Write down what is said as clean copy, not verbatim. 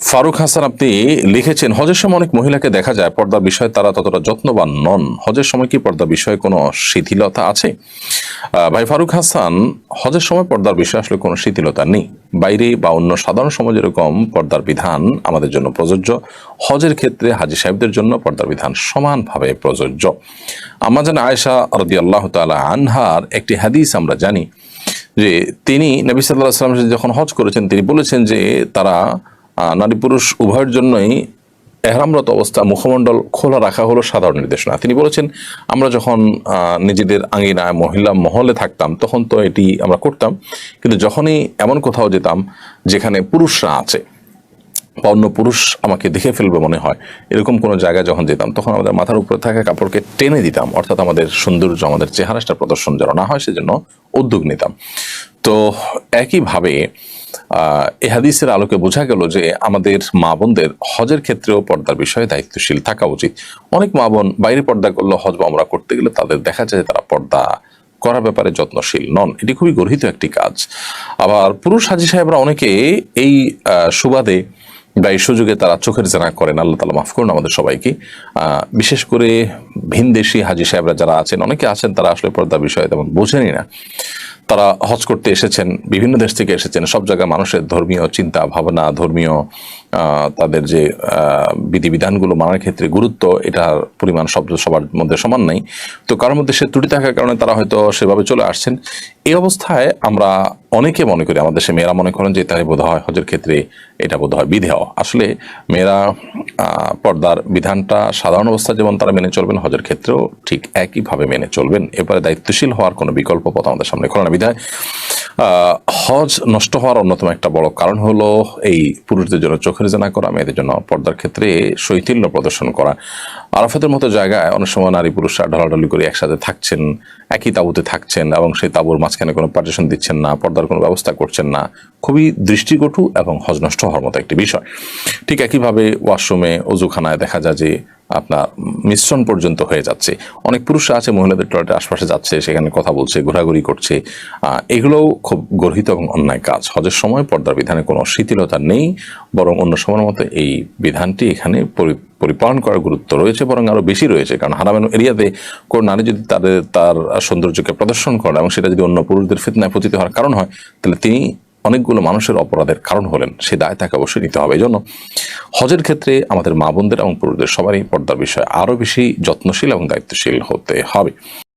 ফারুক হাসান, আপনি লিখেছেন, হজের সময় অনেক মহিলাকে দেখা যায় পর্দার বিষয়ে তারা ততটা যত্নবান নন। হজের সময় কি পর্দার বিষয়ে কোনো শিথিলতা আছে? ভাই ফারুক হাসান, হজের সময় পর্দার বিষয়ে আসলে কোনো শিথিলতা নেই। বাইরে বা অন্য সাধারণ সমাজ যেরকম পর্দার বিধান আমাদের জন্য প্রযোজ্য, হজের ক্ষেত্রে হাজী সাহেবদের জন্য পর্দার বিধান সমানভাবে প্রযোজ্য। আমরা জানি আয়েশা রাদিয়াল্লাহু তাআলা আনহার একটি হাদিস আমরা জানি যে তিনি নবী সাল্লাল্লাহু আলাইহি ওয়াসাল্লাম যখন হজ করেছেন তিনি বলেছেন যে তারা নারী পুরুষ উভয়ের জন্যই এহরামরত অবস্থা মুখমণ্ডল খোলা রাখা হলো সাধারণ নির্দেশনা। তিনি বলেছেন আমরা যখন নিজেদের আঙ্গিনায় মহিলা মহলে থাকতাম তখন তো এটি আমরা করতাম, কিন্তু যখনই এমন কোথাও যেতাম যেখানে পুরুষরা আছে বা অন্য পুরুষ আমাকে দেখে ফেলবে মনে হয়, এরকম কোনো জায়গায় যখন যেতাম তখন আমাদের মাথার উপরে থাকা কাপড়কে টেনে দিতাম, অর্থাৎ আমাদের সৌন্দর্য আমাদের চেহারাটা প্রদর্শন যেন না হয় সেজন্য উদ্যোগ নিতাম। তো একইভাবে এই হাদিসের আলোকে বোঝা গেল যে আমাদের মা বোনদের হজের ক্ষেত্রেও পর্দার বিষয়ে দায়িত্বশীল থাকা উচিত। অনেক মা বোন বাইরে পর্দা করলে হজ বা ওমরা করতে গেলে তাদের দেখা যায় তারা পর্দা করার ব্যাপারে যত্নশীল নন। এটি খুবই গর্হিত একটি কাজ। আবার পুরুষ হাজী সাহেবরা অনেকে এই সুবাদে বা এই সুযোগে তারা চোখের জেনা করেন, আল্লাহ তাআলা মাফ করুন আমাদের সবাইকে। বিশেষ করে ভিনদেশি হাজী সাহেবরা যারা আছেন, অনেকে আছেন তারা আসলে পর্দার বিষয়ে তেমন বোঝেনই না। তারা হজ করতে এসেছেন, বিভিন্ন দেশ থেকে এসেছেন, সব জায়গায় মানুষের ধর্মীয় চিন্তা ভাবনা, ধর্মীয় তাদের যে বিধিবিধানগুলো মানার ক্ষেত্রে গুরুত্ব, এটার পরিমাণ সবার মধ্যে সমান নাই। তো কারোর মধ্যে সে ত্রুটি থাকার কারণে তারা হয়তো সেভাবে চলে আসছেন। এই অবস্থায় আমরা অনেকে মনে করি, আমাদের দেশে মেয়েরা মনে করেন যে তাই বোধ হয় হজের ক্ষেত্রে এটা বোধ হয় বিধেয়। আসলে মেয়েরা পর্দার বিধানটা সাধারণ অবস্থা যেমন তারা মেনে চলবেন, হজের ক্ষেত্রেও ঠিক একইভাবে মেনে চলবেন। এরপরে দায়িত্বশীল হওয়ার কোনো বিকল্প পথ আমাদের সামনে খোলা না। বিধায় হজ নষ্ট হওয়ার অন্যতম একটা বড় কারণ হলো এই পুরুষদের জন্য চোখের জেনা করা, মেয়েদের জন্য পর্দার ক্ষেত্রে শৈথিল্য প্রদর্শন করা। আরাফাতের মতো জায়গায় অনেক সময় নারী পুরুষরা ঢলাঢলি করে একসাথে থাকছেন, একই তাঁবুতে থাকছেন এবং সেই তাঁবুর মাঝখানে কোনো পার্টিশন দিচ্ছেন না, পর্দার কোনো ব্যবস্থা করছেন না। খুবই দৃষ্টিকটু এবং হজ নষ্ট হওয়ার মতো একটি বিষয়। ঠিক একইভাবে ওয়াশরুমে, অজুখানায় দেখা যায় যে আপনার মিশ্রণ পর্যন্ত হয়ে যাচ্ছে। অনেক পুরুষরা আছে মহিলাদের টয়লেটের আশপাশে যাচ্ছে, সেখানে কথা বলছে, ঘোরাঘুরি করছে। এগুলোও খুব গর্হিত এবং অন্যায় কাজ। হজের সময় পর্দার বিধানে কোনো শিথিলতা নেই, বরং অন্য সময়ের মতো এই বিধানটি এখানে পরিপালন করার গুরুত্ব রয়েছে, বরং আরো বেশি রয়েছে। কারণ হারামের এরিয়াতে কোন নারী যদি তার সৌন্দর্যকে প্রদর্শন করে এবং সেটা যদি অন্য পুরুষদের ফিতনায় পতিত হওয়ার কারণ হয়, তাহলে তিনি অনেকগুলো মানুষের অপরাধের কারণ হলেন, সে দায় তাকে অবশ্যই নিতে হবে। এই জন্য হজের ক্ষেত্রে আমাদের মা বোনদের এবং পুরুষদের সবারই পর্দার বিষয়ে আরো বেশি যত্নশীল এবং দায়িত্বশীল হতে হবে।